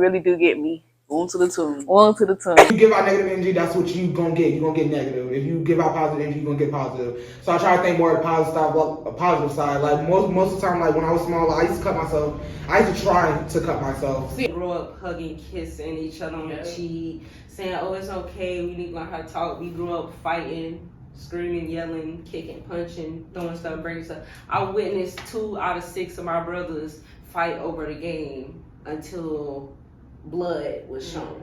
really do get me. On to the tune. On to the tune. If you give out negative energy, that's what you're going to get. You're going to get negative. If you give out positive energy, you're going to get positive. So I try to think more of the positive side. Like most of the time, like when I was small, I used to cut myself. I used to try to cut myself. We grew up hugging, kissing each other on the cheek, saying, oh, it's okay, we need to learn how to talk. We grew up fighting, screaming, yelling, kicking, punching, throwing stuff, breaking stuff. I witnessed 2 out of 6 of my brothers fight over the game until blood was shown.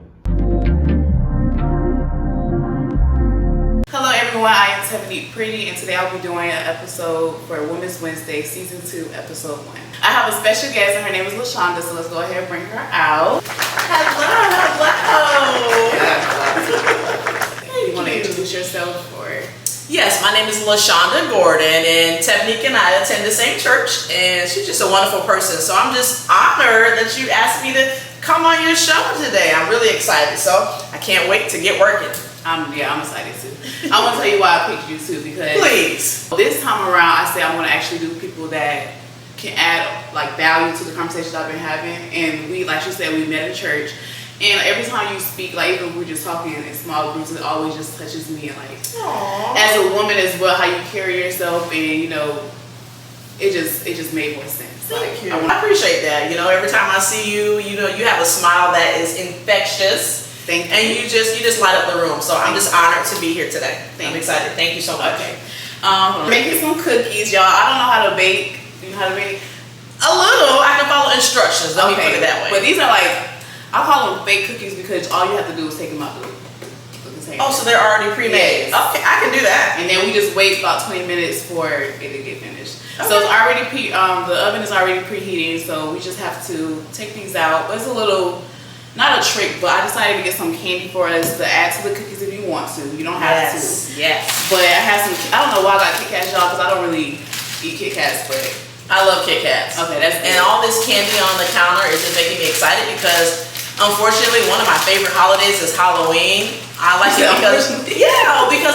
Hello everyone, I am Tevprettyy, and today I'll be doing an episode for Women's Wednesday, Season 2, Episode 1. I have a special guest, and her name is Lashaunda, so let's go ahead and bring her out. Hello. You want to introduce yourself? Or? Yes, my name is Lashaunda Gordon, and Tevoneik and I attend the same church, and she's just a wonderful person. So I'm just honored that you asked me to come on your show today. I'm really excited, so I can't wait to get working. I'm excited too. I want to tell you why I picked you too, because please. This time around, I say I want to actually do people that can add like value to the conversations I've been having. And we, like you said, we met in church, and every time you speak, like even we're just talking in small groups, it always just touches me. And like, aww, as a woman as well, how you carry yourself, and you know, it just made more sense. Thank you. I appreciate that. You know, every time I see you, you know, you have a smile that is infectious. Thank you. And you just light up the room. So I'm just honored to be here today. I'm excited. Thank you so much. Okay. Making some cookies, y'all. I don't know how to bake. You know how to bake? A little. I can follow instructions. Let me put it that way. But these are like, I call them fake cookies because all you have to do is take them out the container. Oh, so they're already pre-made. Yes. Okay, I can do that. And then we just wait about 20 minutes for it to get finished. Okay. So it's already the oven is already preheating, so we just have to take these out. But it's a little, not a trick, but I decided to get some candy for us to add to the cookies if you want to. You don't have to. Yes. But I have some, I don't know why I got Kit Kats, y'all, because I don't really eat Kit Kats, but I love Kit Kats. Okay, that's good. And all this candy on the counter is just making me excited because unfortunately one of my favorite holidays is Halloween. I like it because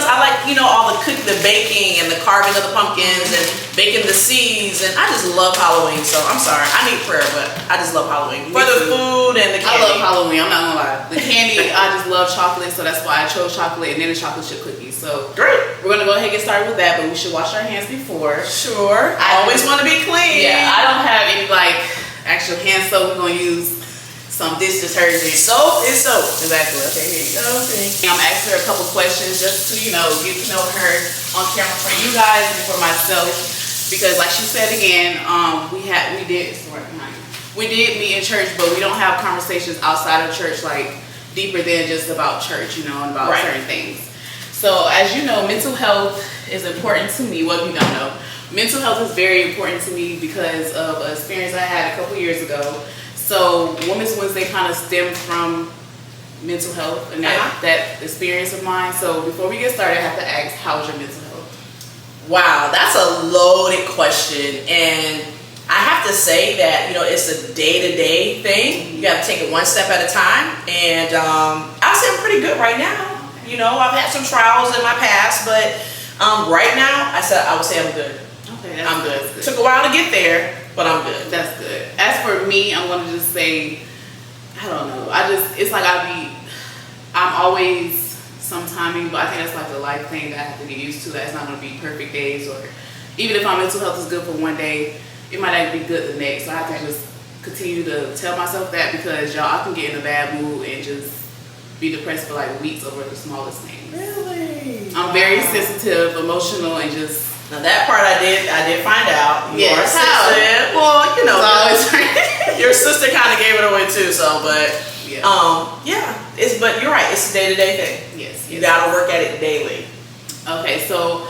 I like, you know, all the baking and the carving of the pumpkins and baking the seeds, and I just love Halloween. So I'm sorry, I need prayer, but I just love Halloween for the food and the candy. I love Halloween. I'm not gonna lie. The candy, I just love chocolate, so that's why I chose chocolate and then the chocolate chip cookies. So great. We're gonna go ahead and get started with that, but we should wash our hands before. Sure. I always want to be clean. Yeah, I don't have any like actual hand soap. We're gonna use some dish detergent. Soap is soap. Exactly. Okay, here you go. Okay. I'm asking her a couple questions just to, you know, get to know her on camera for you guys and for myself. Because like she said again, we did meet in church, but we don't have conversations outside of church like deeper than just about church, you know, and about certain things. So as you know, mental health is important to me. Well, if you don't know, mental health is very important to me because of an experience I had a couple years ago. So Women's Wednesday kind of stemmed from mental health and that experience of mine. So before we get started, I have to ask, how is your mental health? Wow, that's a loaded question. And I have to say that, you know, it's a day-to-day thing. You got to take it one step at a time. And I'll say I'm pretty good right now. Okay. You know, I've had some trials in my past, but right now, I would say I'm good. Okay, I'm good. Took a while to get there, but I'm good. That's good. As for me, I'm gonna just say, I don't know. It's like I'm always sometiming, but I think that's like the life thing that I have to get used to. That's not gonna be perfect days, or even if my mental health is good for one day, it might not be good the next. So I have to just continue to tell myself that, because y'all, I can get in a bad mood and just be depressed for like weeks over the smallest things. Really? I'm very sensitive, emotional, and just. Now that part I did find out. You are sensitive. Well, you know, your sister kind of gave it away too. So, but but you're right. It's a day-to-day thing. Yes. You gotta work at it daily. Okay, so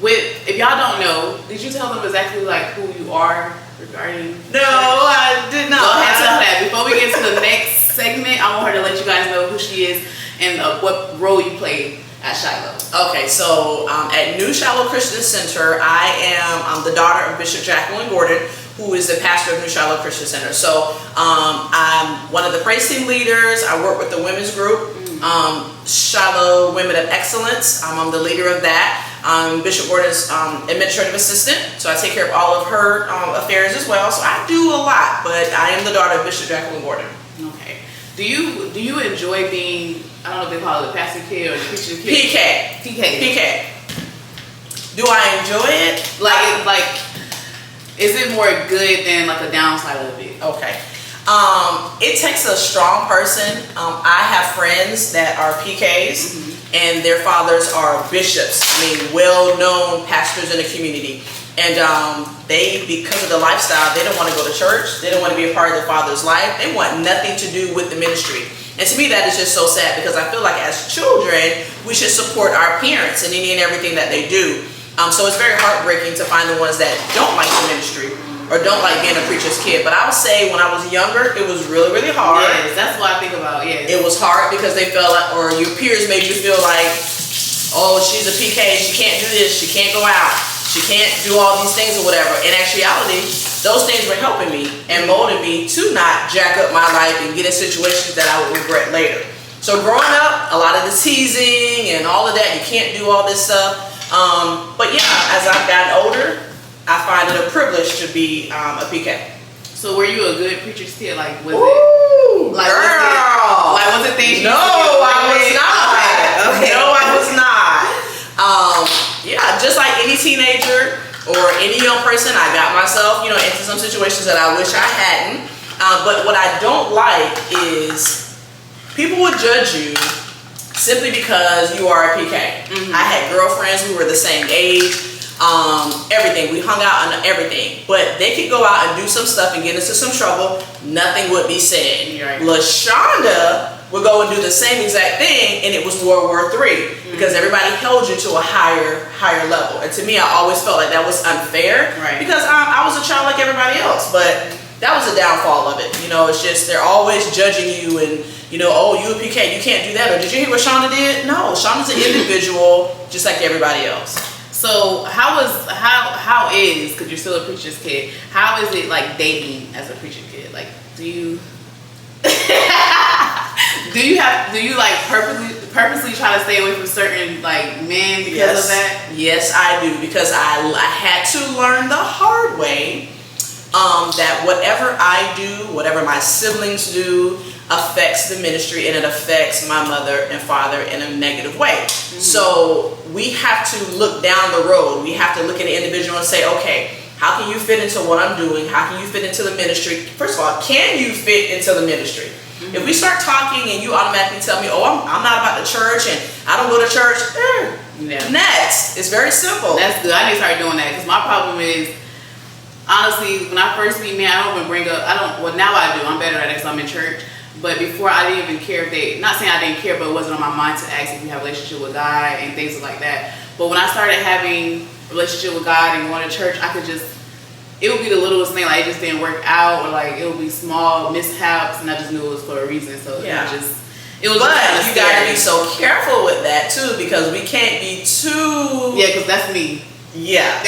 if y'all don't know, did you tell them exactly like who you are regarding? No, I did not. Go ahead and tell that. Before we get to the next segment, I want her to let you guys know who she is and what role you play at Shiloh. Okay, so at New Shiloh Christian Center, I'm the daughter of Bishop Jacqueline Gordon, who is the pastor of New Shiloh Christian Center. So I'm one of the praise team leaders. I work with the women's group, Shiloh Women of Excellence. I'm the leader of that. I'm Bishop Gordon's administrative assistant, so I take care of all of her affairs as well. So I do a lot, but I am the daughter of Bishop Jacqueline Gordon. Okay. Do you enjoy being, I don't know if they call it a pastor kid or a preacher kid? PK. Do I enjoy it? Like, is it more good than like a downside of it? Okay. It takes a strong person. I have friends that are PKs, and their fathers are bishops. I mean, well-known pastors in the community. And they, because of the lifestyle, they don't want to go to church. They don't want to be a part of their father's life. They want nothing to do with the ministry. And to me, that is just so sad, because I feel like as children, we should support our parents in any and everything that they do. So it's very heartbreaking to find the ones that don't like the ministry or don't like being a preacher's kid. But I would say when I was younger, it was really, really hard. Yes, that's what I think about, yes. It was hard because they felt like, or your peers made you feel like, oh, she's a PK, she can't do this, she can't go out, she can't do all these things or whatever. In actuality, those things were helping me and molding me to not jack up my life and get in situations that I would regret later. So growing up, a lot of the teasing and all of that, you can't do all this stuff. But yeah, as I've gotten older, I find it a privilege to be a PK. So were you a good preacher's kid? Like, was Ooh, it? Like, girl. was it things you No, I was not. Okay. No, I was not. Yeah, just like any teenager or any young person, I got myself, into some situations that I wish I hadn't. But what I don't like is people would judge you simply because you are a PK. I had girlfriends who were the same age. Everything. We hung out on everything. But they could go out and do some stuff and get into some trouble. Nothing would be said. Right. Lashaunda would go and do the same exact thing, and it was World War III because everybody held you to a higher level. And to me, I always felt like that was unfair because I was a child like everybody else. But that was the downfall of it. It's just they're always judging you and, oh, you a PK, you can't do that. Or did you hear what Shauna did? No, Shauna's an individual just like everybody else. So how is, because you're still a preacher's kid, how is it like dating as a preacher kid? Like, do you like purposely try to stay away from certain like men because of that? Yes, I do, because I had to learn the hard way that whatever I do, whatever my siblings do, affects the ministry, and it affects my mother and father in a negative way. So we have to look down the road. We have to look at the individual and say, okay, how can you fit into what I'm doing? How can you fit into the ministry? First of all, can you fit into the ministry? If we start talking and you automatically tell me, oh, I'm not about the church and I don't go to church, next. It's very simple. That's good. I need to start doing that, because my problem is, honestly, when I first meet men, I don't even bring up, now I do. I'm better at it because I'm in church. But before, I didn't even care if not saying I didn't care, but it wasn't on my mind to ask if you have a relationship with God and things like that. But when I started having a relationship with God and going to church, it would be the littlest thing, like it just didn't work out, or like it would be small mishaps, and I just knew it was for a reason. So it was but you gotta be so careful with that too, because we can't be too. Yeah, because that's me. Yeah,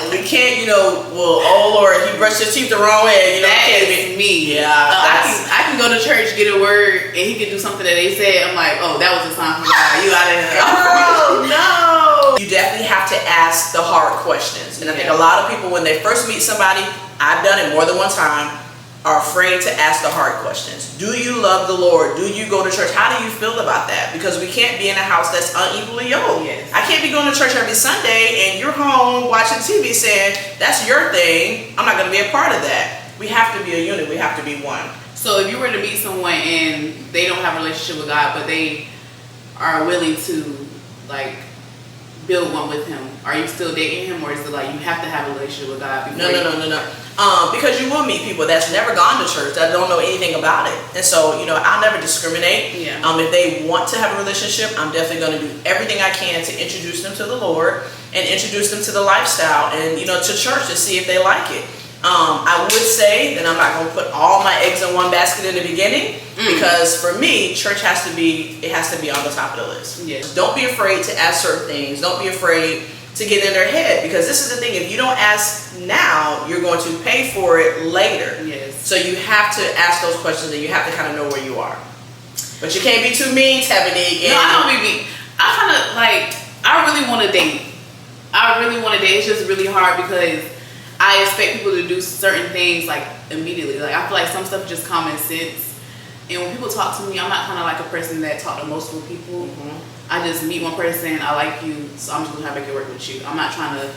we can't, oh Lord, he brushed his teeth the wrong way. That is me. Yeah, I can go to church, get a word, and he can do something that they said. I'm like, oh, that was a sign from God. You out of here. Oh no! You definitely have to ask the hard questions, and I think a lot of people, when they first meet somebody, I've done it more than one time, are afraid to ask the hard questions. Do you love the Lord? Do you go to church? How do you feel about that? Because we can't be in a house that's unequally yoked. Yes. I can't be going to church every Sunday and you're home watching TV saying, that's your thing, I'm not going to be a part of that. We have to be a unit. We have to be one. So if you were to meet someone and they don't have a relationship with God, but they are willing to like build one with him, are you still dating him, or is it like you have to have a relationship with God before? No. Because you will meet people that's never gone to church, that don't know anything about it. And so, I'll never discriminate. Yeah. If they want to have a relationship, I'm definitely going to do everything I can to introduce them to the Lord and introduce them to the lifestyle and, to church to see if they like it. I would say that I'm not going to put all my eggs in one basket in the beginning, because for me, church has to be on the top of the list. Yes. Don't be afraid to ask certain things. Don't be afraid to get in their head, because this is the thing. If you don't ask now, you're going to pay for it later. Yes. So you have to ask those questions, and you have to kind of know where you are. But you can't be too mean, Tevoneik. No, I don't be mean. I really want to date. It's just really hard because I expect people to do certain things like immediately. Like I feel like some stuff is just common sense, And when people talk to me, I'm not kind of like a person that talk to multiple people. I just meet one person, I like you, so I'm just gonna have to make it work with you. I'm not trying to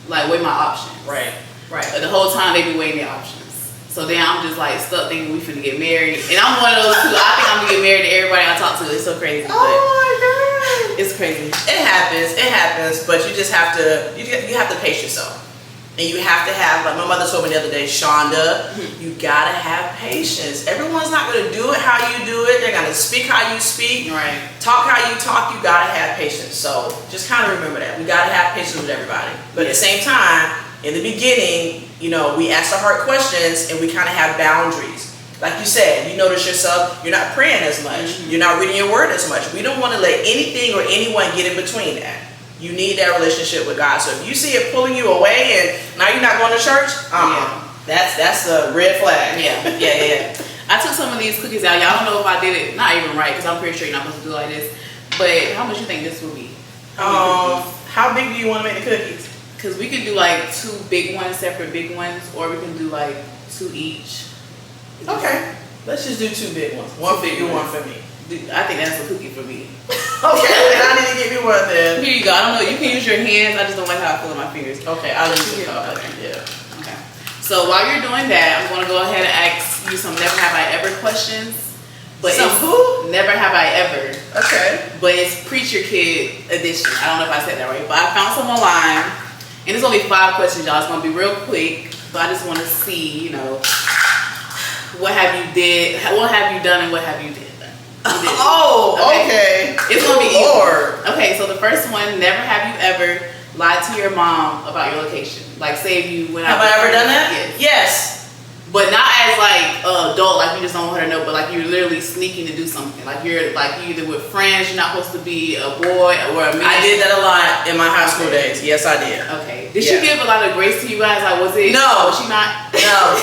like weigh my options. Right. But the whole time they be weighing their options. So then I'm just like stuck thinking we finna get married. And I'm one of those who I think I'm gonna get married to everybody I talk to. It's so crazy. Oh my God. It's crazy. It happens, but you just have to, you have to pace yourself. And you have to have, like my mother told me the other day, Shonda, you gotta have patience. Everyone's not gonna do it how you do it. They're gonna speak how you speak. Right. Talk how you talk. You gotta have patience. So just kind of remember that. We gotta have patience with everybody. But at the same time, in the beginning, you know, we ask the hard questions and we kind of have boundaries. Like you said, you notice yourself, you're not praying as much. You're not reading your word as much. We don't want to let anything or anyone get in between that. You need that relationship with God. So if you see it pulling you away and now you're not going to church, that's a red flag. Yeah. I took some of these cookies out. Y'all don't know if I did it, not even right, because I'm pretty sure you're not supposed to do it like this. But how much you think this will be? How big do you want to make the cookies? Because we could do like 2 big ones, separate big ones, or we can do like 2 each. Okay. Let's just do 2 big ones. One for you, one for me. I think that's a cookie for me. Okay, then I need to give you one then. Here you go. I don't know. You can use your hands. I just don't like how I feel in my fingers. Okay, I'll use it. Okay. Okay. So while you're doing that, I'm going to go ahead and ask you some never have I ever questions. But Some it's who? Never have I ever. Okay. But it's Preacher Kid edition. I don't know if I said that right, but I found some online. And it's only 5 questions, y'all. It's going to be real quick. So I just want to see, you know, what have you done and what have you did. Oh, okay. It's going to be Lord. easy. Okay, so the first one, never have you ever lied to your mom about your location. Like say if you went out. Have I ever done that? Yes. But not as like adult, like you just don't want her to know, but like you're literally sneaking to do something. Like you're either with friends, you're not supposed to be a boy or a man. I did that a lot in my high school days. Yes, I did. Okay. Did she give a lot of grace to you guys? Like was it? No. Was she not? No.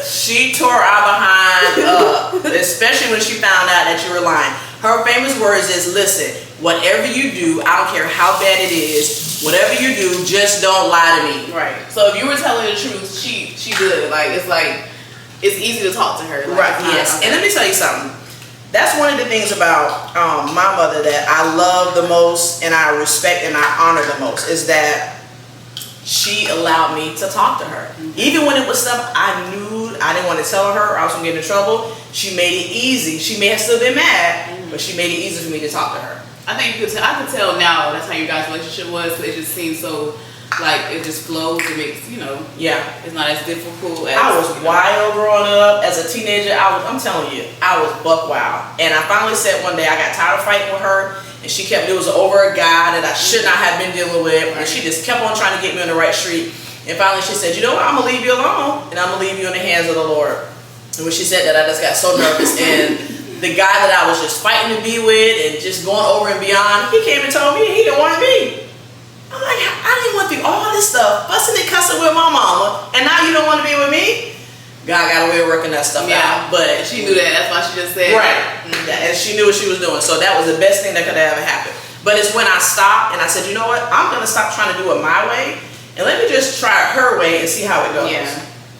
She tore our behind up, especially when she found out that you were lying. Her famous words is, listen, whatever you do, I don't care how bad it is, whatever you do, just don't lie to me. Right. So if you were telling the truth, she good. Like it's easy to talk to her. Like, Right. Yes. Okay. And let me tell you something. That's one of the things about my mother that I love the most and I respect and I honor the most is that she allowed me to talk to her. Even when it was stuff I knew I didn't want to tell her or I was going to get in trouble, she made it easy. She may have still been mad, but she made it easy for me to talk to her. I think I could tell now that's how you guys' relationship was. It just seems so like it just flows. It makes it's not as difficult. As, I was wild growing up as a teenager. I'm telling you, I was buck wild. And I finally said one day I got tired of fighting with her, and she kept it was over a guy that I should not have been dealing with, and she just kept on trying to get me on the right street. And finally she said, you know what, I'm gonna leave you alone, and I'm gonna leave you in the hands of the Lord. And when she said that, I just got so nervous. And the guy that I was just fighting to be with and just going over and beyond, he came and told me he didn't want me. I'm like, I didn't want through all this stuff, fussing and cussing with my mama, and now you don't want to be with me? God got a way of working that stuff out. But she knew that. That's why she just said. Right. And she knew what she was doing. So that was the best thing that could have ever happened. But it's when I stopped and I said, you know what? I'm going to stop trying to do it my way. And let me just try it her way and see how it goes. Yeah.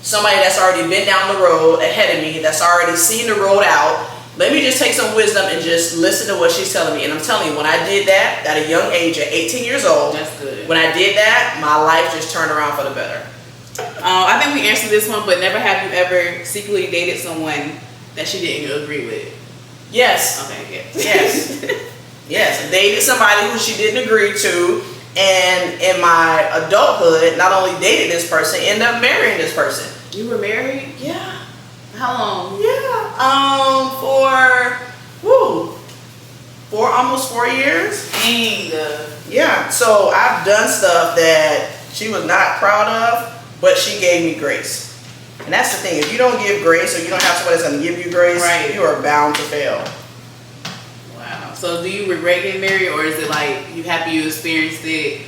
Somebody that's already been down the road ahead of me, that's already seen the road out. Let me just take some wisdom and just listen to what she's telling me. And I'm telling you, when I did that at a young age, at 18 years old, that's good. When I did that, my life just turned around for the better. I think we answered this one, but never have you ever secretly dated someone that she didn't agree with? Yes. Okay, yes. Yes. Dated somebody who she didn't agree to. And in my adulthood, not only dated this person, ended up marrying this person. You were married? Yeah. How long? Yeah. For almost 4 years. Dang. Yeah. So I've done stuff that she was not proud of, but she gave me grace. And that's the thing. If you don't give grace, or you don't have somebody that's going to give you grace, right, you are bound to fail. Wow. So do you regret getting married, or is it like you happy you experienced it?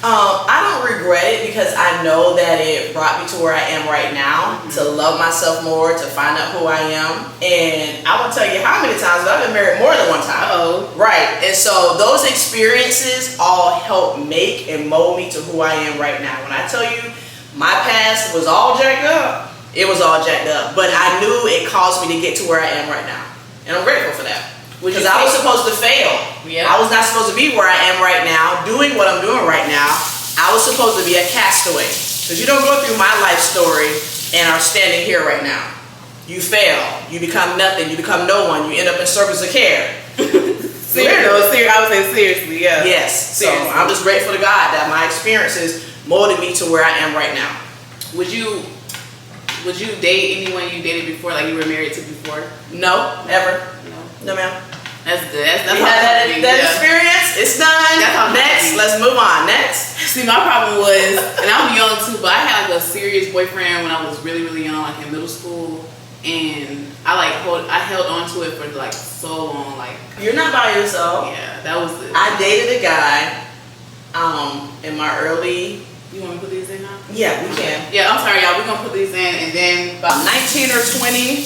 I don't regret it because I know that it brought me to where I am right now, to love myself more, to find out who I am. And I will tell you how many times I've been married more than one time. Uh-oh. Right. And so those experiences all help make and mold me to who I am right now. When I tell you my past was all jacked up, It was all jacked up. But I knew it caused me to get to where I am right now. And I'm grateful for that. Because I was supposed to fail. Yeah. I was not supposed to be where I am right now, doing what I'm doing right now. I was supposed to be a castaway. Because you don't go through my life story and are standing here right now. You fail. You become nothing. You become no one. You end up in service of care. Seriously, I would say seriously, yeah. Yes. Seriously. So I'm just grateful to God that my experiences molded me to where I am right now. Would you date anyone you dated before, like you were married to before? No, never. No, ma'am. That's good. That's We had that experience. It's done. Next. Let's move on. Next. See, my problem was, and I'm young too, but I had like a serious boyfriend when I was really, really young, like in middle school, and I held on to it for like so long. Like, You're not by yourself. yeah, that was it. I dated a guy in my early. You want me to put these in now? Yeah, we can. Yeah, I'm sorry, y'all. We're gonna put these in, and then About 19 or 20,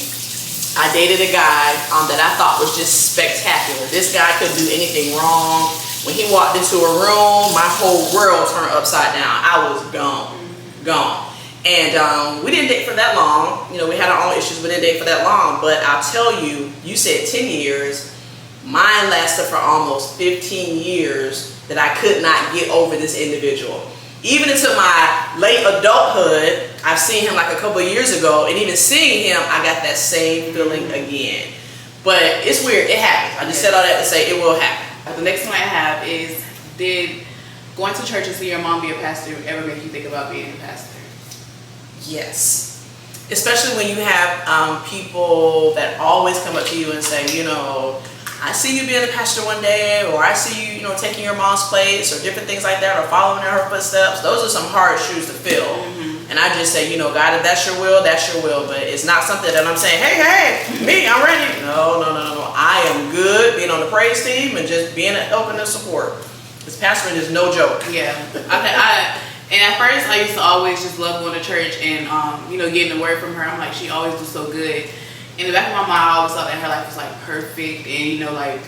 I dated a guy that I thought was just spectacular. This guy couldn't do anything wrong. When he walked into a room, my whole world turned upside down. I was gone. And we didn't date for that long. You know, we had our own issues. We didn't date for that long. But I'll tell you, you said 10 years. Mine lasted for almost 15 years that I could not get over this individual. Even into my late adulthood, I've seen him like a couple of years ago, and even seeing him, I got that same feeling again. But it's weird. It happens. I just said all that to say it will happen. the next one I have is, did going to church and see your mom be a pastor ever make you think about being a pastor? Yes. Especially when you have people that always come up to you and say, you know, I see you being a pastor one day, or I see you, you know, taking your mom's place, or different things like that, or following in her footsteps. Those are some hard shoes to fill. And I just say, you know, God, if that's your will, that's your will. But it's not something that I'm saying, hey, me, I'm ready. No. I am good being on the praise team and just being a help and a support. Because pastoring is no joke. Yeah. And at first, I used to always just love going to church and, you know, getting the word from her. I'm like, she always do so good. In the back of my mind, I always thought that her life was like perfect, and you know, like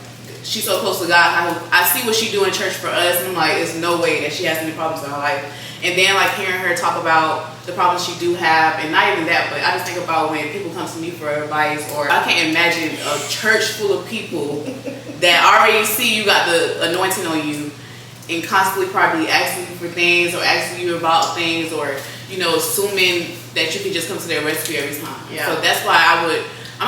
she's so close to God. I see what she do in church for us, and I'm like, there's no way that she has any problems in her life. And then like hearing her talk about the problems she do have, and not even that, but I just think about when people come to me for advice, or I can't imagine a church full of people that already see you got the anointing on you, and constantly probably asking you for things, or asking you about things, or you know, assuming that you can just come to their rescue every time. Yeah. So that's why I'm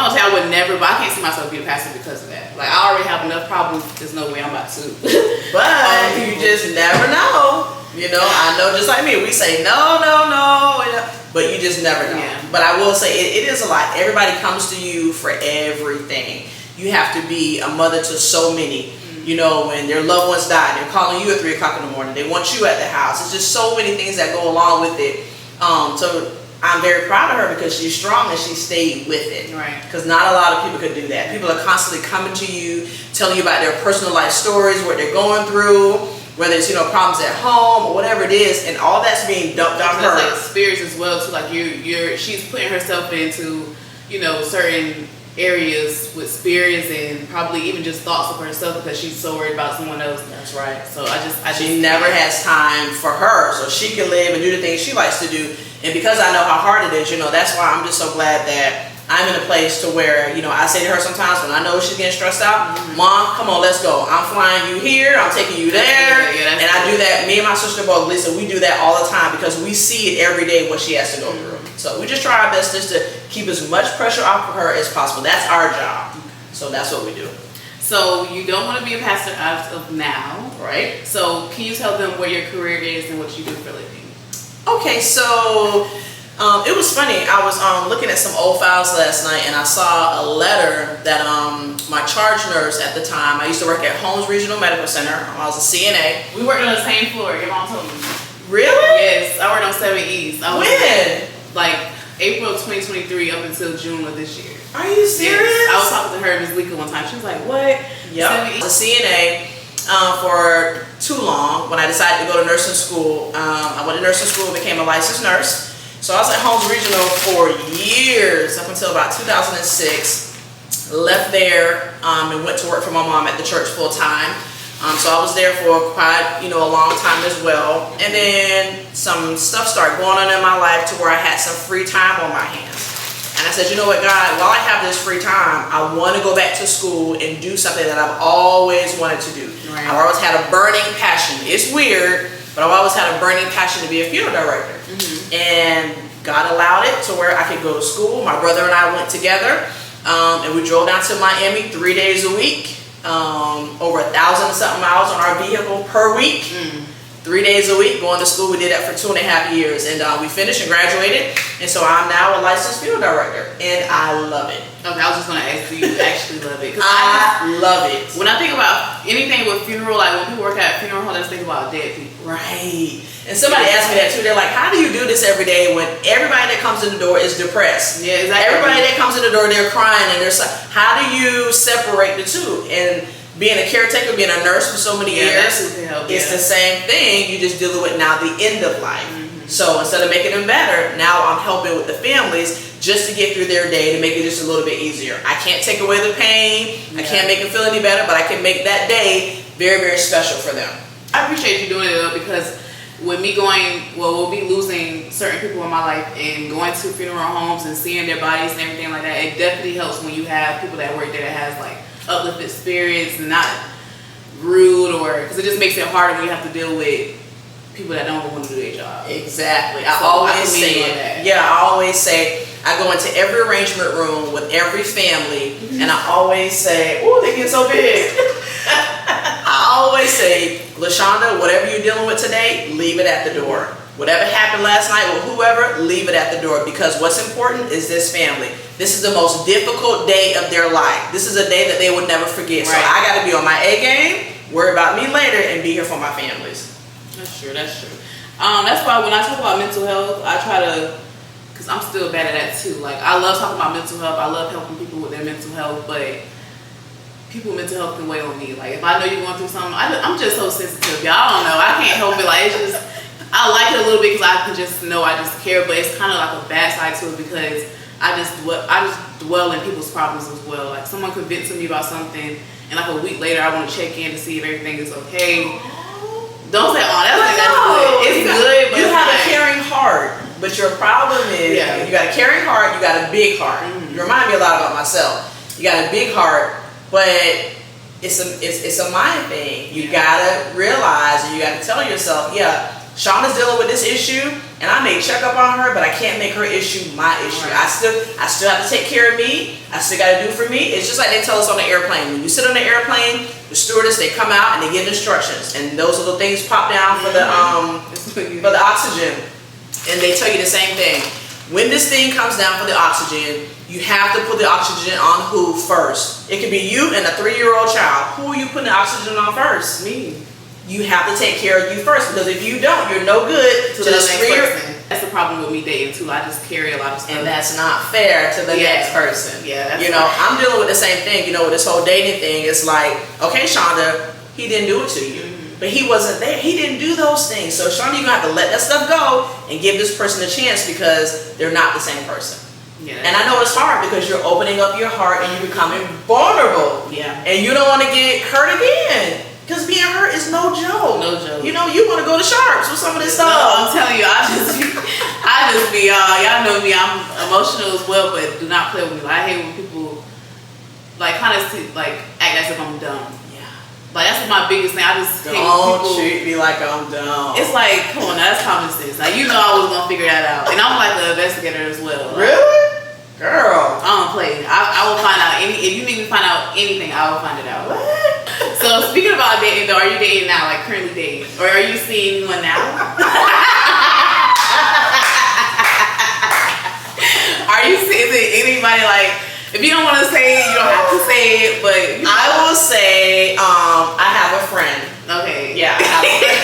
not gonna say I would never, but I can't see myself being a pastor because of that. Like, I already have enough problems. There's no way I'm about to. But you just never know. You know, I know just like me, we say no, but you just never know. Yeah. But I will say it is a lot. Everybody comes to you for everything. You have to be a mother to so many. You know, when their loved ones die, they're calling you at 3 o'clock in the morning. They want you at the house. It's just so many things that go along with it. So I'm very proud of her because she's strong and she stayed with it. Right. Because not a lot of people could do that. People are constantly coming to you, telling you about their personal life stories, what they're going through, whether it's, you know, problems at home or whatever it is, and all that's being dumped on her. That's like spirits as well too. Like she's putting herself into, you know, certain areas with spirits and probably even just thoughts of herself because she's so worried about someone else. That's right. So she never has time for her, so she can live and do the things she likes to do. And because I know how hard it is, you know, that's why I'm just so glad that I'm in a place to where, you know, I say to her sometimes when I know she's getting stressed out, Mom, come on, let's go. I'm flying you here, I'm taking you there. And I do that. Me and my sister both, Lisa, we do that all the time because we see it every day what she has to go through. So we just try our best just to keep as much pressure off of her as possible. That's our job. So that's what we do. So you don't want to be a pastor as of now, right? So can you tell them what your career is and what you do for a living? Okay, so it was funny. I was looking at some old files last night, and I saw a letter that my charge nurse at the time, I used to work at Holmes Regional Medical Center. I was a CNA. We worked on the same floor. Your mom told me. Really? Yes, I worked on 7 East. When? Like April of 2023 up until June of this year. Are you serious? Yes. I was talking to her, Ms. Lika, one time. She was like, "What?" Yep. I was a CNA for too long. When I decided to go to nursing school, I went to nursing school and became a licensed nurse. So I was at Holmes Regional for years, up until about 2006. Left there and went to work for my mom at the church full time. So I was there for quite, a long time as well. And then some stuff started going on in my life to where I had some free time on my hands. And I said, you know what, God, while I have this free time, I want to go back to school and do something that I've always wanted to do. Right. I've always had a burning passion. It's weird, but I've always had a burning passion to be a funeral director. And God allowed it to where I could go to school. My brother and I went together, and we drove down to Miami 3 days a week, over 1,000 and something miles on our vehicle per week. 3 days a week going to school. We did that for 2.5 years, and we finished and graduated. And so I'm now a licensed funeral director, and I love it. Okay, I was just gonna ask, do you actually love it? I love it. When I think about anything with funeral, like when people work at a funeral home, I just think about dead people. Right. And somebody asked me that too. They're like, how do you do this every day when everybody that comes in the door is depressed? Yeah, exactly. Everybody that comes in the door, they're crying, and they're like, how do you separate the two? And being a caretaker, being a nurse for so many years, it's the same thing. You just dealing with now the end of life. So instead of making them better, now I'm helping with the families just to get through their day, to make it just a little bit easier. I can't take away the pain. I can't make them feel any better, but I can make that day very, very special for them. I appreciate you doing it though, because with me we'll be losing certain people in my life and going to funeral homes and seeing their bodies and everything like that. It definitely helps when you have people that work there that has like uplifted spirits and not rude, or because it just makes it harder when you have to deal with people that don't want to do their job. Exactly. I always say I go into every arrangement room with every family, and I always say, oh, they get so big. I always say, Lashaunda, whatever you're dealing with today, leave it at the door. Whatever happened last night with whoever, leave it at the door, because what's important is this family. This is the most difficult day of their life. This is a day that they would never forget. Right. So I got to be on my A game, worry about me later, and be here for my families. That's true. That's true. That's why when I talk about mental health, I try to, because I'm still bad at that too. Like, I love talking about mental health. I love helping people with their mental health, but people with mental health can weigh on me. Like, if I know you're going through something, I'm just so sensitive. Y'all don't know. I can't help it. Like, it's just, I like it a little bit because I can just know I just care, but it's kind of like a bad side to it because I just dwell in people's problems as well. Like, someone could vent to me about something, and like a week later, I want to check in to see if everything is okay. Don't say, oh, that's good. It's good, but you have a caring heart. But your problem is, you got a caring heart, you got a big heart. You remind me a lot about myself. You got a big heart, but it's a mind thing. You gotta realize, and you gotta tell yourself, Shauna's dealing with this issue, and I may check up on her, but I can't make her issue my issue. I still have to take care of me. I still got to do for me. It's just like they tell us on the airplane. When you sit on the airplane, the stewardess, they come out and they give instructions, and those little things pop down for the oxygen, and they tell you the same thing. When this thing comes down for the oxygen, you have to put the oxygen on who first? It could be you and a 3-year-old child. Who are you putting the oxygen on first? Me. You have to take care of you first, because if you don't, you're no good to the next person. That's the problem with me dating too. I just carry a lot of stuff, and that's not fair to the next person. Yeah, that's I'm dealing with the same thing. With this whole dating thing, it's like, okay, Shonda, he didn't do it to you, but he wasn't there. He didn't do those things. So Shonda, you're gonna have to let that stuff go and give this person a chance, because they're not the same person. Yeah, and I know it's hard because you're opening up your heart and you're becoming vulnerable. Yeah, and you don't want to get hurt again. Because being hurt is no joke. No joke. You want to go to Sharps with some of this stuff. No, I'm telling you, I just be, y'all know me, I'm emotional as well, but do not play with me. Like, I hate when people, like, kind of, like, act as if I'm dumb. Yeah. Like, that's my biggest thing. I just hate when people. Don't treat me like I'm dumb. It's like, come on, that's common sense. Like, I was going to figure that out. And I'm like the investigator as well. Like, really? Girl. I don't play. I will find out if you need me to find out anything, I will find it out. What? So speaking about dating though, are you dating now, like currently dating? Or are you seeing one now? Is it anybody, like, if you don't want to say it, you don't have to say it, but I will say, I have a friend. Okay. Yeah, I have a friend.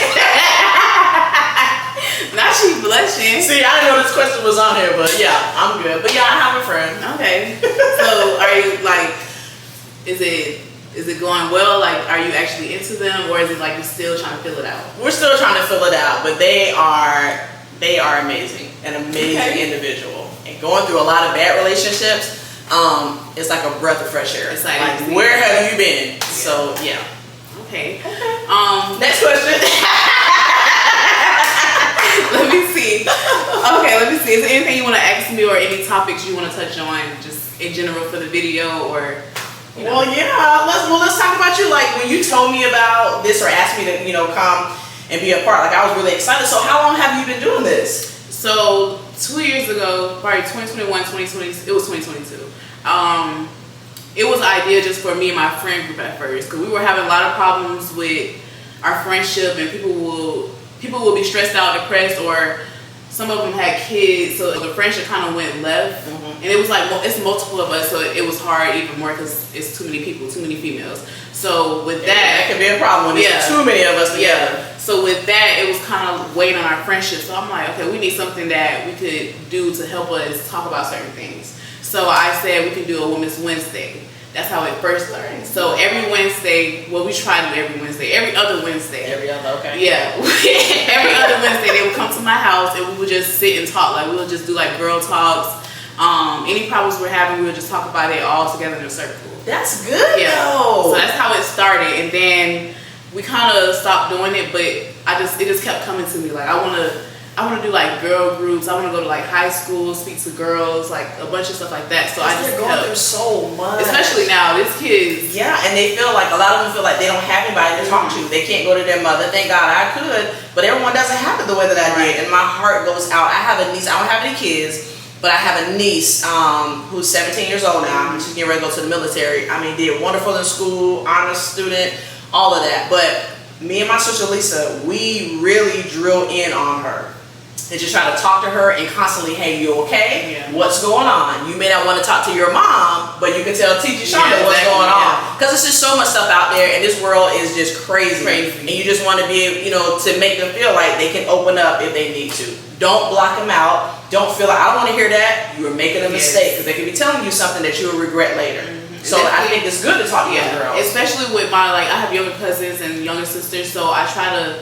Now she blushing. See, I didn't know this question was on here, but yeah, I'm good. But yeah, I have a friend. Okay. So are you like, is it going well? Like, are you actually into them, or is it like you're still trying to fill it out? We're still trying to fill it out, but they are amazing, an amazing individual, and going through a lot of bad relationships. It's like a breath of fresh air. It's like where have you been? Yeah. So yeah. Okay. Next question. Let me see. Okay, let me see. Is there anything you want to ask me or any topics you want to touch on just in general for the video or? You know? Well, yeah. Let's talk about you. Like when you told me about this or asked me to, come and be a part. Like I was really excited. So how long have you been doing this? So 2 years ago, probably 2021, 2020. It was 2022. It was an idea just for me and my friend group at first because we were having a lot of problems with our friendship and people will be stressed out, depressed, or some of them had kids, so the friendship kind of went left. And it was like, it's multiple of us, so it was hard even more because it's too many people, too many females. So with that can be a problem when there's too many of us together. So with that, it was kind of weighing on our friendship. So I'm like, okay, we need something that we could do to help us talk about certain things. So I said we can do a Women's Wednesday. That's how it first started. So every Wednesday, well, we try to do every Wednesday, every other Wednesday. Every other, okay. Yeah. Every other Wednesday, they would come to my house and we would just sit and talk. Like, we would just do like girl talks. Any problems we're having, we would just talk about it all together in a circle. That's good, though. So that's how it started. And then we kind of stopped doing it, but it just kept coming to me. Like, I want to do like girl groups. I want to go to like high school, speak to girls, like a bunch of stuff like that. So I just going through so much. Especially now, these kids. Yeah, and they feel like a lot of them feel like they don't have anybody to talk to. They can't go to their mother. Thank God I could, but everyone doesn't have it the way that I did. And my heart goes out. I have a niece. I don't have any kids, but I have a niece who's 17 years old now. She's getting ready to go to the military. I mean, did wonderful in school, honor student, all of that. But me and my sister Lisa, we really drill in on her. And just try to talk to her and constantly, hey, you okay? Yeah. What's going on? You may not want to talk to your mom, but you can tell Teacher Shonda what's going on. Because there's just so much stuff out there, and this world is just crazy. And you just want to be able, to make them feel like they can open up if they need to. Don't block them out. Don't feel like, I don't want to hear that. You are making a mistake. Because they could be telling you something that you will regret later. So I think it's good to talk to young girls. Especially with I have younger cousins and younger sisters, so I try to,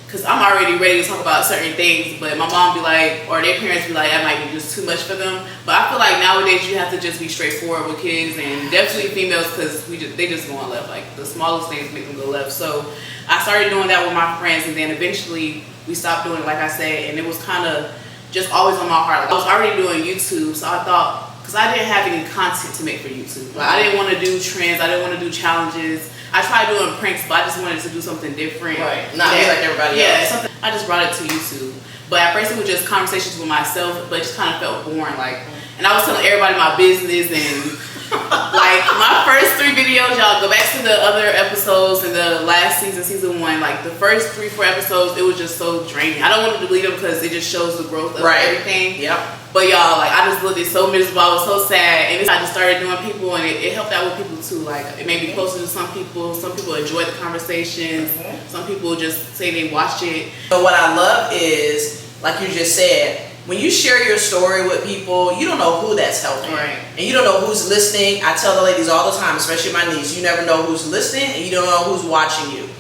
because I'm already ready to talk about certain things, but my mom be like, or their parents be like, that might be just too much for them. But I feel like nowadays you have to just be straightforward with kids, and definitely females, because they just go on left. Like the smallest things make them go left. So I started doing that with my friends, and then eventually we stopped doing it, like I said, and it was kind of just always on my heart. Like I was already doing YouTube, so I thought, because I didn't have any content to make for YouTube. Like I didn't want to do trends, I didn't want to do challenges. I tried doing pranks, but I just wanted to do something different. Right, not be like everybody else. I just brought it to YouTube. But at first it was just conversations with myself, but it just kind of felt boring. And I was telling everybody my business and my first 3 videos, y'all go back to the other episodes in the last season 1, like the first 3-4 episodes, it was just so draining. I don't want to delete them because it just shows the growth of everything. Yep. But y'all, I just looked so miserable, I was so sad, and I just started doing people, and it helped out with people too. It made me closer to some people enjoy the conversations, some people just say they watch it. But what I love is, like you just said, when you share your story with people, you don't know who that's helping. Right. And you don't know who's listening. I tell the ladies all the time, especially my niece, you never know who's listening and you don't know who's watching you.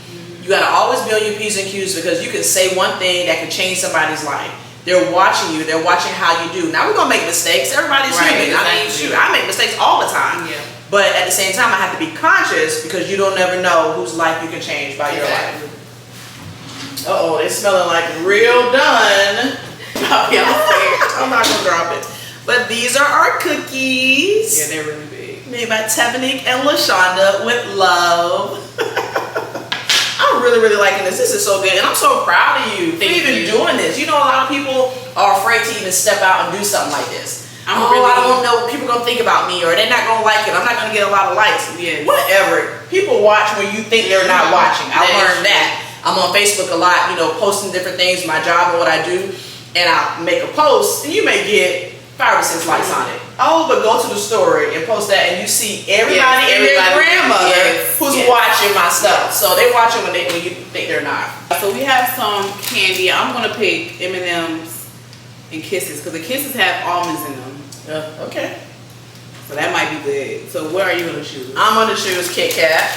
You gotta always be on your P's and Q's because you can say one thing that can change somebody's life. They're watching you, they're watching how you do. Now we're gonna make mistakes, everybody's human. Exactly. I mean, shoot, I make mistakes all the time. Yeah. But at the same time, I have to be conscious because you don't never know whose life you can change by your life. Uh-oh, it's smelling like real done. I'm not gonna drop it. But these are our cookies. Yeah, they're really big. Made by Tevoneik and Lashaunda with love. I'm really liking this. This is so good. And I'm so proud of you for even doing this. You know, a lot of people are afraid to even step out and do something like this. I don't know, people gonna think about me, or they're not gonna like it. I'm not gonna get a lot of likes. Yeah. Whatever. People watch when you think they're not watching. I learned that. I'm on Facebook a lot, posting different things, my job and what I do. And I make a post, and you may get 5 or 6 likes on it. Oh, but go to the story and post that, and you see everybody and their grandmother who's watching my stuff. So they watching when you think they're not. So we have some candy. I'm gonna pick M&M's and Kisses because the Kisses have almonds in them. Okay. So that might be good. So what are you gonna choose? I'm gonna choose Kit Kat.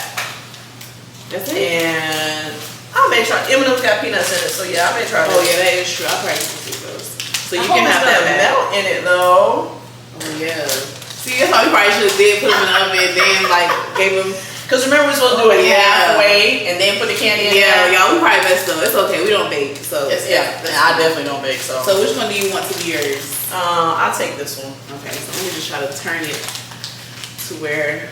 That's it. And I may try. M&M's got peanuts in it, so yeah, I may try. Oh yeah, that is true. I'll probably consider those. So you can have that melt in it though. Oh yeah. See, that's how we probably should have did put them in the oven and then gave them. Because remember, we're supposed to do it halfway and then put the candy in there. Yeah, y'all, we probably messed up. It's okay. We don't bake, so I definitely don't bake. So which one do you want to be yours? I'll take this one. Okay, so let me just try to turn it to where.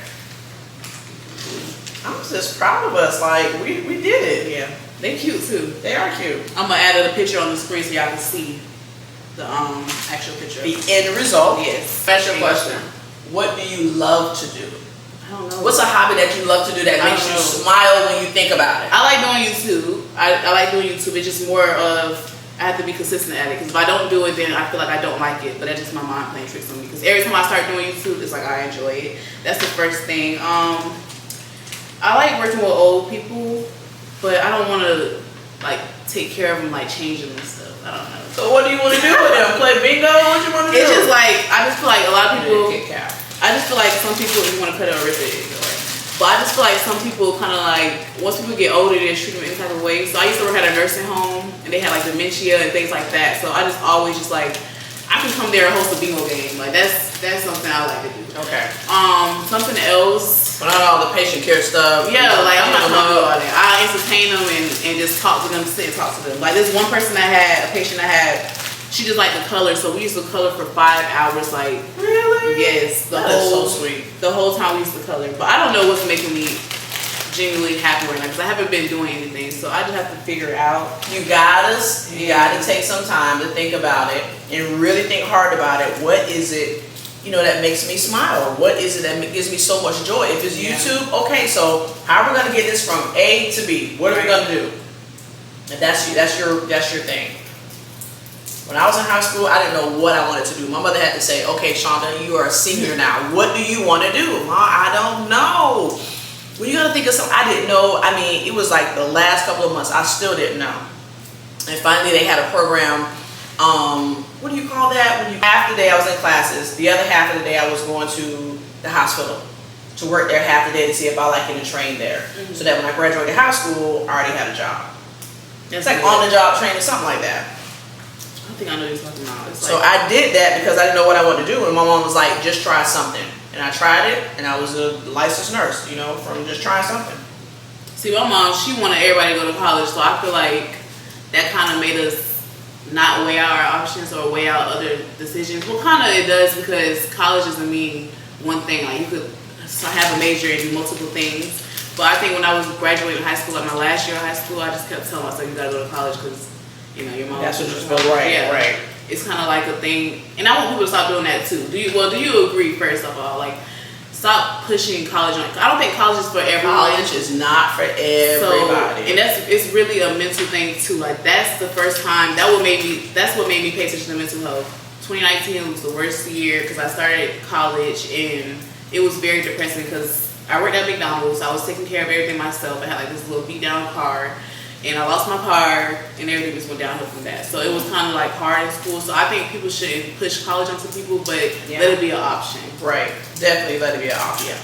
I'm just proud of us. Like we did it. Yeah, they cute too. They are cute. I'm gonna add a picture on the screen so y'all can see the actual picture. The end result. Yes. Special question. What do you love to do? I don't know. What's a hobby that you love to do that makes you smile when you think about it? I like doing YouTube. I like doing YouTube. It's just more of I have to be consistent at it, because if I don't do it, then I feel like I don't like it. But that's just my mind playing tricks on me. Because every time I start doing YouTube, it's like I enjoy it. That's the first thing. I like working with old people, but I don't want to like take care of them, like change them and stuff. I don't know. So what do you want to do with them? Play bingo? What you want to do? It's just like I just feel like a lot of people. Yeah. I just feel like some people just want to cut a rip it. But I just feel like some people kind of like, once people get older, they treat them any type of way. So I used to work at a nursing home, and they had like dementia and things like that. So I just always just like, I can come there and host a bingo game. Like that's something I like to do. Okay. Something else. But not all the patient care stuff. Yeah, like I'm not gonna do all that. I entertain them and just talk to them, sit and talk to them. Like this one person I had, a patient I had, she just liked the color, so we used to color for 5 hours. Like really? Yes, That is so sweet. The whole time we used to color. But I don't know what's making me genuinely happy right now, because I haven't been doing anything. So I just have to figure it out. You gotta take some time to think about it and really think hard about it. What is it, that makes me smile? What is it that gives me so much joy? If it's YouTube, okay, so how are we gonna get this from A to B? What are we gonna do? And that's your thing. When I was in high school, I didn't know what I wanted to do. My mother had to say, okay, Shaunda, you are a senior now. What do you want to do? Ma, I don't know. Well, you got to think of something. I didn't know. I mean, it was like the last couple of months. I still didn't know. And finally, they had a program. What do you call that? Half the day I was in classes. The other half of the day I was going to the hospital to work there half the day to see if I like getting trained there. Mm-hmm. So that when I graduated high school, I already had a job. It's like on-the-job training, something like that. I think I know what you're talking about. So I did that because I didn't know what I wanted to do, and my mom was like, just try something. And I tried it, and I was a licensed nurse, from just trying something. See, my mom, she wanted everybody to go to college, so I feel like that kind of made us not weigh out our options or weigh out other decisions. Well, kind of it does, because college doesn't mean one thing. Like, you could have a major and do multiple things. But I think when I was graduating high school, like my last year of high school, I just kept telling myself, you gotta go to college, because your mom. That's what you're supposed to do. Right. It's kind of like a thing, and I want people to stop doing that too. Do you agree? First of all, like, stop pushing college on. I don't think college is for everyone. College is not for everybody. And it's really a mental thing too. Like, that's the first time that's what made me pay attention to mental health. 2019 was the worst year because I started college and it was very depressing because I worked at McDonald's. I was taking care of everything myself. I had like this little beat down car. And I lost my car, and everything just went downhill from that. So it was kind of like hard in school. So I think people shouldn't push college onto people, but let it be an option. Right. Definitely let it be an option.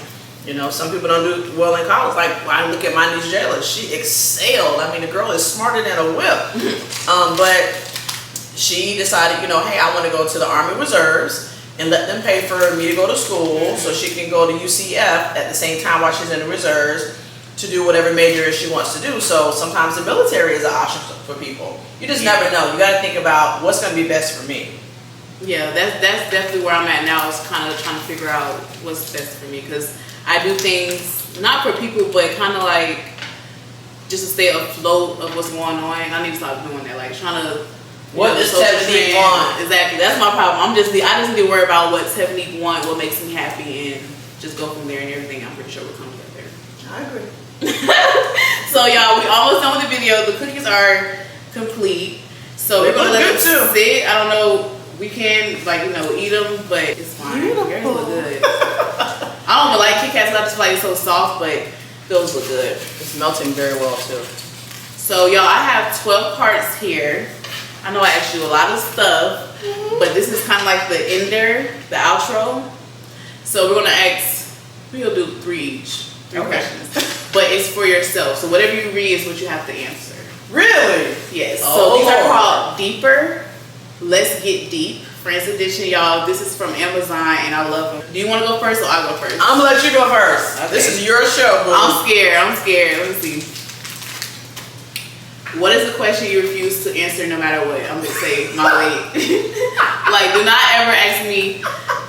Some people don't do well in college. Like, when I look at my niece Jayla, she excelled. I mean, the girl is smarter than a whip. But she decided, hey, I want to go to the Army Reserves and let them pay for me to go to school so she can go to UCF at the same time while she's in the reserves, to do whatever major she wants to do. So sometimes the military is an option for people. You just never know. You got to think about what's going to be best for me. Yeah, that's definitely where I'm at now, is kind of trying to figure out what's best for me, because I do things not for people, but kind of like just to stay afloat of what's going on. I need to stop doing that, like trying to. What does Tevoneik want? Exactly, that's my problem. I just need to worry about what Tevoneik want, what makes me happy, and just go from there, and everything I'm pretty sure will come together. I agree. So y'all, we almost done with the video. The cookies are complete, so we're gonna let them sit. I don't know, we can eat them, but it's fine. Yours look good. I don't know, like Kit Kats, I just feel like it's so soft, but those look good. It's melting very well too. So y'all, I have 12 parts here. I know I asked you a lot of stuff, but this is kind of like the ender, the outro. So we're gonna we'll do three questions. But it's for yourself. So whatever you read is what you have to answer. Really? Yes. So these are called deeper Let's Get Deep, Friends Edition, y'all. This is from Amazon, and I love them. Do you want to go first, or I'll go first? I'm gonna let you go first. Okay. This is your show, boo. I'm scared. Let me see. What is the question you refuse to answer no matter what? I'm gonna say my weight. Like, do not ever ask me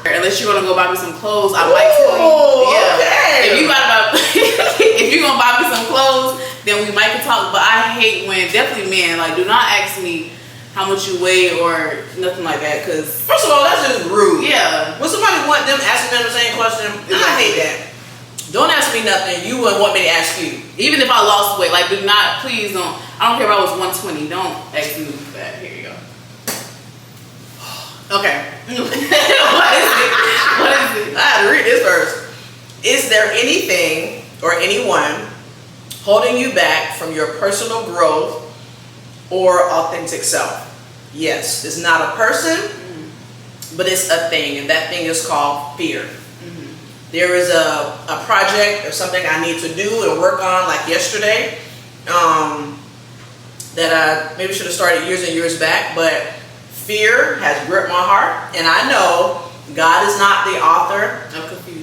unless you're gonna go buy me some clothes. I might tell you. Yeah. Okay. If you're gonna buy me some clothes, then we might can talk. But I hate when, definitely men, like, do not ask me how much you weigh or nothing like that. Cause first of all, that's just rude. Yeah. When somebody want them asking them the same question, I hate that. Don't ask me nothing you wouldn't want me to ask you. Even if I lost weight, like, do not, please don't. I don't care if I was 120. Don't ask me that. Here you go. Okay. What is it? I had to read this first. Is there anything or anyone holding you back from your personal growth or authentic self? Yes. It's not a person, but it's a thing, and that thing is called fear. There is a project or something I need to do and work on, like yesterday, that I maybe should have started years and years back, but fear has gripped my heart, and I know God is not the author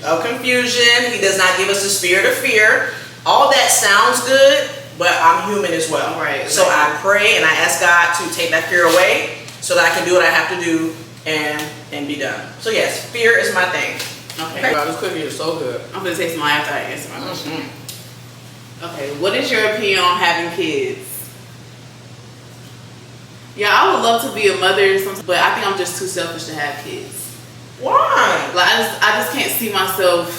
of confusion. He does not give us the spirit of fear. All that sounds good, but I'm human as well. Right. So I pray and I ask God to take that fear away so that I can do what I have to do and be done. So yes, fear is my thing. Okay. Wow, this cookie is so good. I'm gonna say some after I answer my question. Okay, what is your opinion on having kids? Yeah, I would love to be a mother, but I think I'm just too selfish to have kids. Why? Like, I just can't see myself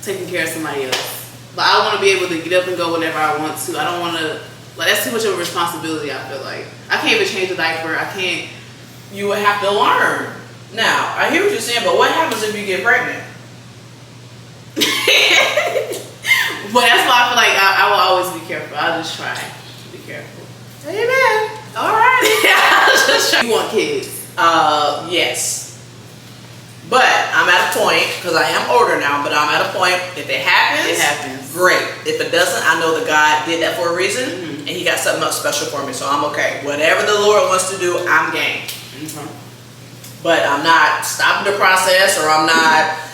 taking care of somebody else. Like, I want to be able to get up and go whenever I want to. I don't want to, like, that's too much of a responsibility, I feel like. I can't even change a diaper. I can't. You would have to learn. Now, I hear what you're saying, but what happens if you get pregnant? But that's why I feel like I will always be careful. I'll just try to be careful. Amen. All right. You want kids? Yes. But I'm at a point, because I am older now, but I'm at a point, if it happens, great. If it doesn't, I know that God did that for a reason, and he got something else special for me, so I'm okay. Whatever the Lord wants to do, I'm game. But I'm not stopping the process, or I'm not,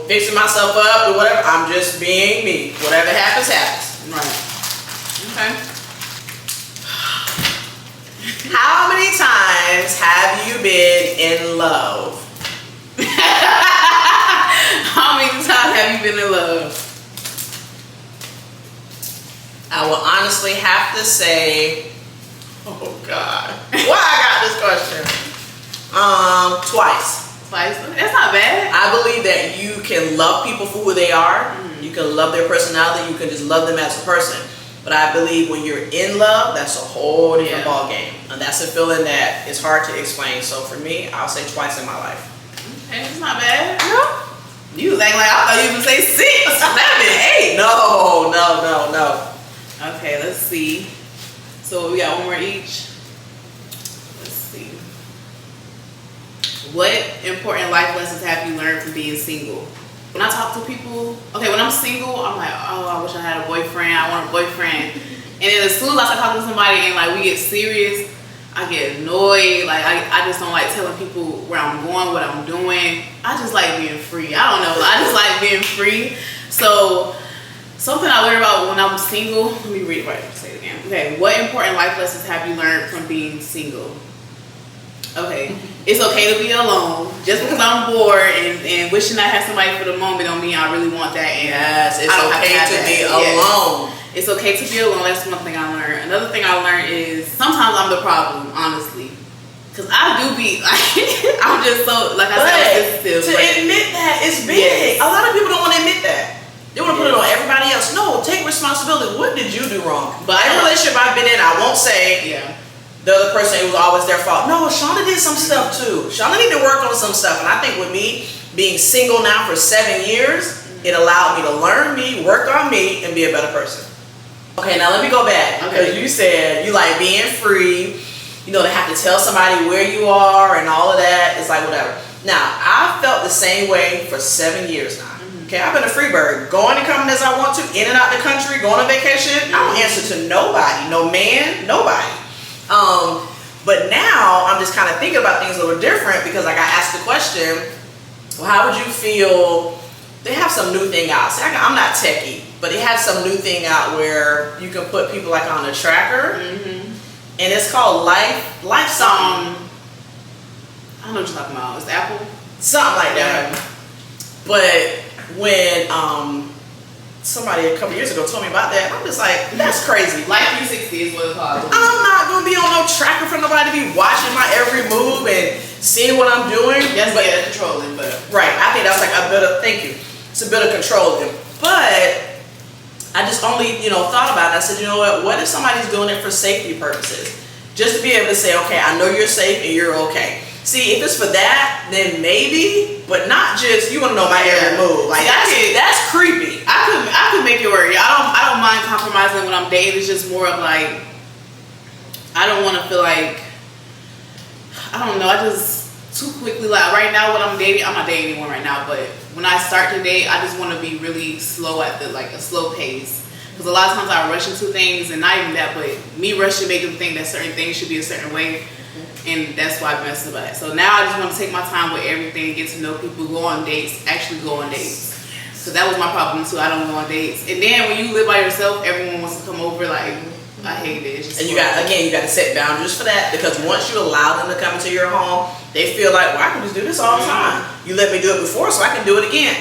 fixing myself up or whatever. I'm just being me. Whatever happens, happens. Right. Okay. How many times have you been in love? How many times have you been in love? I will honestly have to say, oh God, why I got this question? Twice. Twice? That's not bad. I believe that you can love people for who they are. You can love their personality. You can just love them as a person. But I believe when you're in love, that's a whole different ball game, and that's a feeling that is hard to explain. So for me, I'll say twice in my life. Okay, it's not bad. No. You was acting like I thought you were gonna say 6, 7, 8. No. Okay, let's see. So we got one more each. Let's see. What important life lessons have you learned from being single? When I talk to people, when I'm single, I'm like, oh, I wish I had a boyfriend. I want a boyfriend. And then as soon as I start talking to somebody and like we get serious, I get annoyed. Like I just don't like telling people where I'm going, what I'm doing. I just like being free. I don't know. I just like being free. So something I learned about when I'm single. Let me read it right. Say it again. Okay. What important life lessons have you learned from being single? Okay. It's okay to be alone. Just because I'm bored and wishing I had somebody for the moment don't mean I really want that. And yes, it's okay to be alone. It's okay to be alone. That's one thing I learned. Another thing I learned is sometimes I'm the problem, honestly. Because I do be, like, I'm just so, like I said, sensitive. To admit that is big. Yes. A lot of people don't want to admit that. They want to put it on everybody else. No, take responsibility. What did you do wrong? But every relationship I've been in, I won't say the other person, it was always their fault. No, Shauna did some stuff too. Shauna need to work on some stuff. And I think with me being single now for 7 years, it allowed me to learn me, work on me, and be a better person. Okay, now let me go back. Because you said you like being free, to have to tell somebody where you are and all of that. It's like whatever. Now, I felt the same way for 7 years now. Okay, I've been a free bird, going and coming as I want to, in and out the country, going on vacation. I don't answer to nobody, no man, nobody. But now I'm just kind of thinking about things a little different because like I asked the question, well, how would you feel? They have some new thing out. See, I'm not techie, but they have some new thing out where you can put people like on a tracker, and it's called Life something. I don't know what you're talking about. It's Apple? Something like that. But when somebody a couple years ago told me about that, I'm just like, that's crazy. Life 360 is what it's called. I'm not gonna be on no tracker for nobody to be watching my every move and seeing what I'm doing. Yes, but controlling, but right. I think that's like a bit of it's a bit of controlling. But I just only, thought about it. I said, you know what if somebody's doing it for safety purposes? Just to be able to say, okay, I know you're safe and you're okay. See, if it's for that, then maybe, but not just you want to know my every move. Like that's creepy. I could make it work. I don't mind compromising when I'm dating. It's just more of like I don't want to feel like I don't know. I just too quickly like right now when I'm dating. I'm not dating anyone right now, but when I start to date, I just want to be really slow at a slow pace. Because a lot of times I rush into things, and not even that, but me rushing make them think that certain things should be a certain way. And that's why I messed about it. So now I just want to take my time with everything, get to know people, go on dates, actually go on dates. So that was my problem too. I don't go on dates. And then when you live by yourself, everyone wants to come over. Like, I hate it. And you got to set boundaries for that, because once you allow them to come into your home, they feel like, well, I can just do this all the time. You let me do it before, so I can do it again.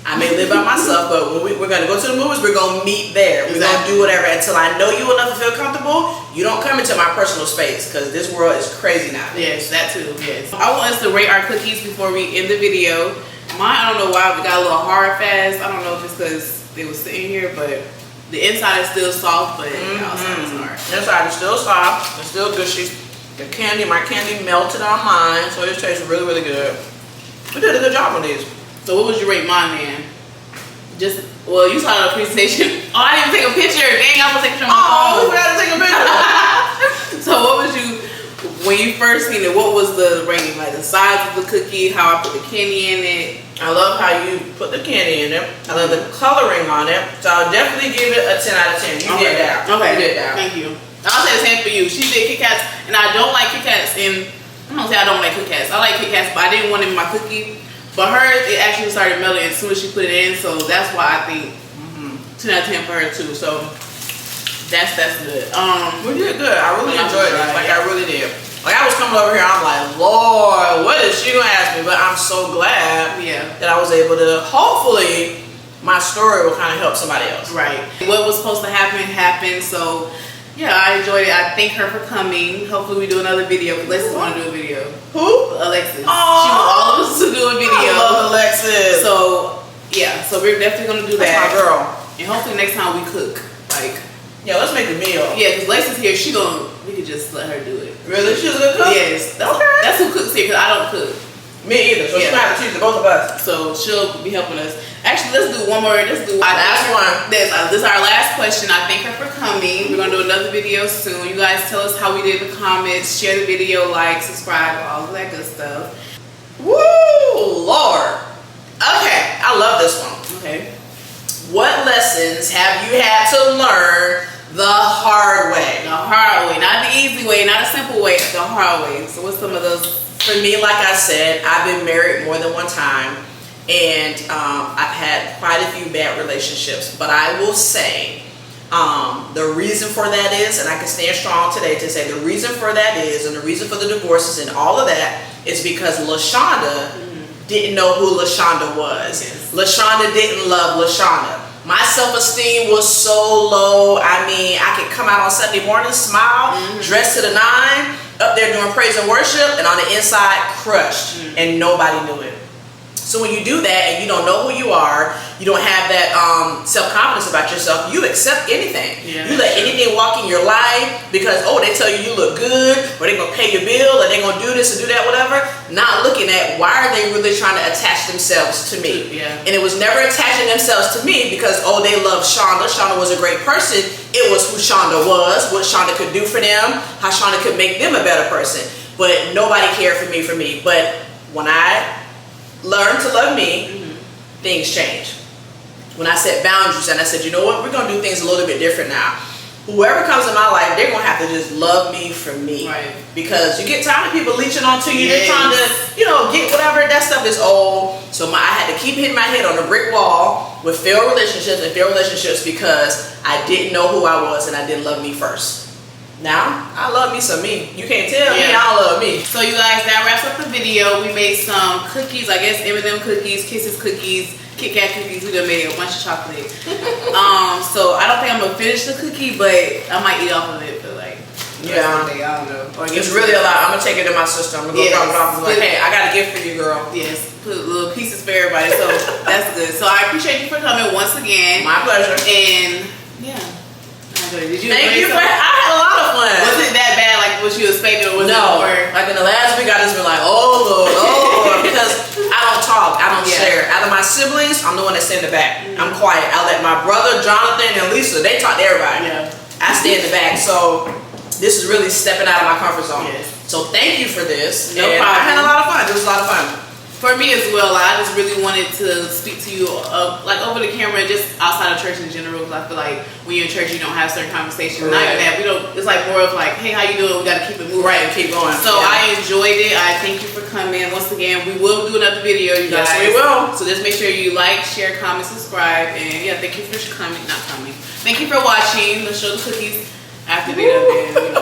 I may live by myself, but when we're going to go to the movies, we're going to meet there. We're going to do whatever until I know you enough to feel comfortable. You don't come into my personal space, because this world is crazy now. Yes, that too, yes. I want us to rate our cookies before we end the video. Mine, I don't know why, we got a little hard fast. I don't know if it's because they was sitting here, but the inside is still soft, but the outside is hard. The inside is still soft. It's still gushy. My candy melted on mine, so it tastes really, really good. We did a good job on these. So what would you rate mine, man? Well, you saw the presentation. Oh, I didn't take a picture. Dang, I was taking a picture on my phone. Oh, we forgot to take a picture. So what was when you first seen it, what was the rating? Like the size of the cookie, how I put the candy in it? I love how you put the candy in it. I love the coloring on it. So I'll definitely give it a 10 out of 10. You did that. Okay. You did that. Thank you. I'll say the same for you. She did Kit Kats, and I don't like Kit Kats. And I'm gonna say I don't like Kit Kats. I like Kit Kats, but I didn't want it in my cookie. But hers, it actually started melting as soon as she put it in. So that's why I think 10 out of 10 for her too. So that's good. We did good. I really enjoyed it. Like I really did. Like I was coming over here, I'm like, Lord, what is she gonna ask me? But I'm so glad that I was able to. Hopefully, my story will kind of help somebody else. Right. What was supposed to happen happened. So yeah, I enjoyed it. I thank her for coming. Hopefully, we do another video. Alexis want to do a video. Who? Alexis. Oh, she wants all of us to do a video. I love Alexis. So yeah, so we're definitely gonna do that. That's my girl. And hopefully next time we cook, like. Yeah, let's make a meal. Yeah, because Lex is here. We could just let her do it. Really? She's a good cook? Yes. That's who cooks here, because I don't cook. Me either. So she's gonna have to teach the both of us. So she'll be helping us. Actually, let's do one more. Let's do last one. This is our last question. I thank her for coming. We're gonna do another video soon. You guys tell us how we did in the comments. Share the video, like, subscribe, all of that good stuff. Woo, Lord. Okay, I love this one. Okay. What lessons have you had to learn the hard way? The hard way, not the easy way, not a simple way, the hard way. So what's some of those? For me, like I said, I've been married more than one time, and I've had quite a few bad relationships. But I will say, the reason for that is, and I can stand strong today to say the reason for that is, and the reason for the divorces and all of that is because Lashaunda didn't know who Lashaunda was. Yes. Lashaunda didn't love Lashaunda. My self-esteem was so low. I mean, I could come out on Sunday morning, smile, dressed to the nine, up there doing praise and worship, and on the inside, crushed, and nobody knew it. So when you do that and you don't know who you are, you don't have that self-confidence about yourself, you accept anything. Yeah, you let anything walk in your life because, oh, they tell you look good, or they're going to pay your bill, or they're going to do this and do that, whatever. Not looking at why are they really trying to attach themselves to me. Yeah. And it was never attaching themselves to me because, oh, they love Shaunda. Shaunda was a great person. It was who Shaunda was, what Shaunda could do for them, how Shaunda could make them a better person. But nobody cared for me. But when I learned to love me, things changed. When I set boundaries and I said, you know what, we're going to do things a little bit different now. whoever comes in my life, they're gonna have to just love me for me. Right. Because you get tired of people leeching onto you. Yes. They're trying to, get whatever. That stuff is old. So I had to keep hitting my head on the brick wall with failed relationships because I didn't know who I was and I didn't love me first. Now, I love me some me. You can't tell me I don't love me. So you guys, that wraps up the video. We made some cookies, I guess M&M cookies, Kisses cookies, Kit Kat cookies. We done made a bunch of chocolate. So I don't think I'm gonna finish the cookie, but I might eat off of it for like the rest of the day. I don't know. Or It's really a lot. I'm gonna take it to my sister. I'm gonna go drop it off and be like, hey, I got a gift for you, girl. Yes, put little pieces for everybody. So that's good. So I appreciate you for coming once again. My pleasure. And yeah. Did you Thank you for I had a lot of fun. Was it that bad like what you expected, or was it No, more? like in the last week, I just been like, oh Lord, because I don't talk, I don't share. Out of my siblings, I'm the one that's in the back. I'm quiet. I let my brother, Jonathan, and Lisa, they talk to everybody. Yeah. I stay in the back. So this is really stepping out of my comfort zone. Yes. So thank you for this. No And problem. I had a lot of fun. It was a lot of fun. For me as well, I just really wanted to speak to you, like over the camera, just outside of church in general. Because I feel like when you're in church, you don't have certain conversations. Not even that, we don't. It's like more of like, hey, how you doing? We gotta keep it moving, Right, and keep going. So I enjoyed it. I thank you for coming. Once again, we will do another video, you guys. Yes, we will. So just make sure you like, share, comment, subscribe, and yeah, thank you for coming. Not coming. Thank you for watching. Let's show the cookies after they done been.